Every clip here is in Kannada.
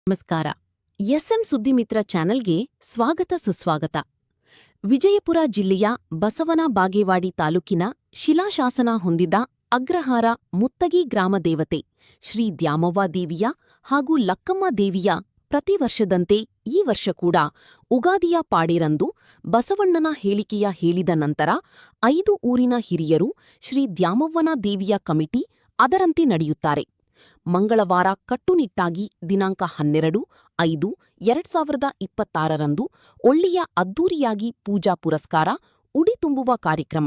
ನಮಸ್ಕಾರ. ಎಸ್ಎಂ ಸುದ್ದಿಮಿತ್ರ ಚಾನೆಲ್ಗೆ ಸ್ವಾಗತ ಸುಸ್ವಾಗತ. ವಿಜಯಪುರ ಜಿಲ್ಲೆಯ ಬಸವನ ಬಾಗೇವಾಡಿ ತಾಲೂಕಿನ ಶಿಲಾಶಾಸನ ಹೊಂದಿದ ಅಗ್ರಹಾರ ಮುತ್ತಗಿ ಗ್ರಾಮ ದೇವತೆ ಶ್ರೀ ದ್ಯಾಮವ್ವ ದೇವಿಯ ಹಾಗೂ ಲಕ್ಕಮ್ಮ ದೇವಿಯ ಪ್ರತಿ ವರ್ಷದಂತೆ ಈ ವರ್ಷ ಕೂಡ ಉಗಾದಿಯ ಪಾಡೇರಂದು ಬಸವಣ್ಣನ ಹೇಳಿಕೆಯ ಹೇಳಿದ ನಂತರ 5 ಊರಿನ ಹಿರಿಯರು ಶ್ರೀ ದ್ಯಾಮವ್ವನ ದೇವಿಯ ಕಮಿಟಿ ಅದರಂತೆ ನಡೆಯುತ್ತಾರೆ. ಮಂಗಳವಾರ ಕಟ್ಟುನಿಟ್ಟಾಗಿ ದಿನಾಂಕ 12/5/2026ರಂದು ಒಳ್ಳೆಯ ಅದ್ದೂರಿಯಾಗಿ ಪೂಜಾ ಪುರಸ್ಕಾರ ಉಡಿ ತುಂಬುವ ಕಾರ್ಯಕ್ರಮ.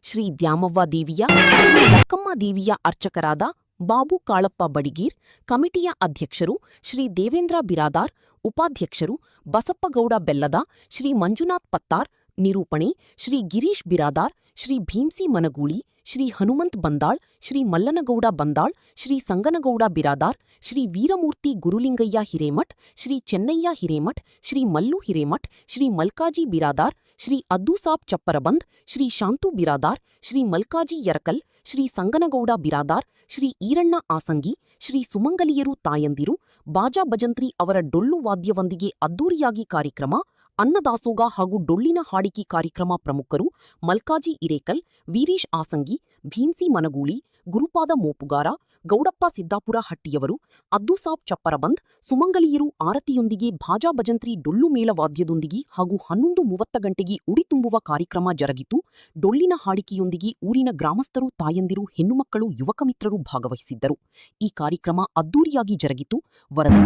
ಶ್ರೀ ದ್ಯಾಮವ್ವ ದೇವಿಯ ಶ್ರೀ ಲಕ್ಕಮ್ಮ ದೇವಿಯ ಅರ್ಚಕರಾದ ಬಾಬು ಕಾಳಪ್ಪ ಬಡಿಗೀರ್, ಕಮಿಟಿಯ ಅಧ್ಯಕ್ಷರು ಶ್ರೀ ದೇವೇಂದ್ರ ಬಿರಾದಾರ್, ಉಪಾಧ್ಯಕ್ಷರು ಬಸಪ್ಪಗೌಡ ಬೆಲ್ಲದ, ಶ್ರೀ ಮಂಜುನಾಥ್ ಪತ್ತಾರ್, ನಿರೂಪಣೆ ಶ್ರೀ ಗಿರೀಶ್ ಬಿರಾದಾರ್, ಶ್ರೀ ಭೀಮ್ಸಿ ಮನಗೂಳಿ, ಶ್ರೀ ಹನುಮಂತ್ ಬಂದಾಳ್, ಶ್ರೀ ಮಲ್ಲನಗೌಡ ಬಂದಾಳ್, ಶ್ರೀ ಸಂಗನಗೌಡ ಬಿರಾದಾರ್, ಶ್ರೀ ವೀರಮೂರ್ತಿ ಗುರುಲಿಂಗಯ್ಯ ಹಿರೇಮಠ್, ಶ್ರೀ ಚೆನ್ನಯ್ಯ ಹಿರೇಮಠ್, ಶ್ರೀ ಮಲ್ಲು ಹಿರೇಮಠ್, ಶ್ರೀ ಮಲ್ಕಾಜಿ ಬಿರಾದಾರ್, ಶ್ರೀ ಅದ್ದೂಸಾಬ್ ಚಪ್ಪರಬಂದ್, ಶ್ರೀ ಶಾಂತು ಬಿರಾದಾರ್, ಶ್ರೀ ಮಲ್ಕಾಜಿ ಯರಕಲ್, ಶ್ರೀ ಸಂಗನಗೌಡ ಬಿರಾದಾರ್, ಶ್ರೀ ಈರಣ್ಣ ಆಸಂಗಿ, ಶ್ರೀ ಸುಮಂಗಲಿಯರು ತಾಯಂದಿರು, ಬಾಜಾ ಭಜಂತ್ರಿ ಅವರ ಡೊಳ್ಳು ವಾದ್ಯವೊಂದಿಗೆ ಅದ್ದೂರಿಯಾಗಿ ಕಾರ್ಯಕ್ರಮ, ಅನ್ನದಾಸೋಗ ಹಾಗೂ ಡೊಳ್ಳಿನ ಹಾಡಿಕೆ ಕಾರ್ಯಕ್ರಮ ಪ್ರಮುಖರು ಮಲ್ಕಾಜಿ ಇರೇಕಲ್, ವೀರೀಶ್ ಆಸಂಗಿ, ಭೀಮ್ಸಿ ಮನಗೂಳಿ, ಗುರುಪಾದ ಮೋಪುಗಾರ, ಗೌಡಪ್ಪ ಸಿದ್ದಾಪುರ ಹಟ್ಟಿಯವರು, ಅದ್ದೂಸಾಬ್ ಚಪ್ಪರಬಂದ್, ಸುಮಂಗಲಿಯರು ಆರತಿಯೊಂದಿಗೆ ಬಾಜಾ ಭಜಂತ್ರಿ ಡೊಳ್ಳು ಮೇಳವಾದ್ಯದೊಂದಿಗೆ ಹಾಗೂ 11:30 ಗಂಟೆಗೆ ಉಡಿ ತುಂಬುವ ಕಾರ್ಯಕ್ರಮ ಜರುಗಿತು. ಡೊಳ್ಳಿನ ಹಾಡಿಕೆಯೊಂದಿಗೆ ಊರಿನ ಗ್ರಾಮಸ್ಥರು, ತಾಯಂದಿರು, ಹೆಣ್ಣುಮಕ್ಕಳು, ಯುವಕ ಮಿತ್ರರು ಭಾಗವಹಿಸಿದ್ದರು. ಈ ಕಾರ್ಯಕ್ರಮ ಅದ್ದೂರಿಯಾಗಿ ಜರುಗಿತು. ವರದಿ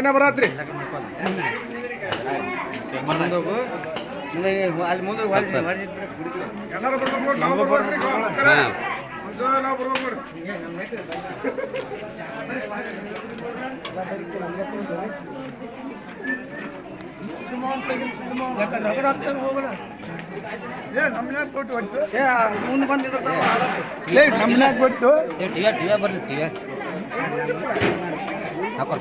ಅವನೇ ಬರತ್ರಿ ಅಲ್ಲಿ ಮುಂದೆ ಎಲ್ಲರೂ ಬರ್ಬೇಕು ನಾವು ಬರ್ಬೇಕ್ರಿ ನಾವು ಬರ್ಬೇಕು ಮುಂದೆ ಬಂದಿದ್ರು ನಮ್ಮನ್ಯಾಗ ಬಿಟ್ಟು ಟಿವಿ ಬರ್ಲಿ ಟಿವಿ ಹಾಕೋ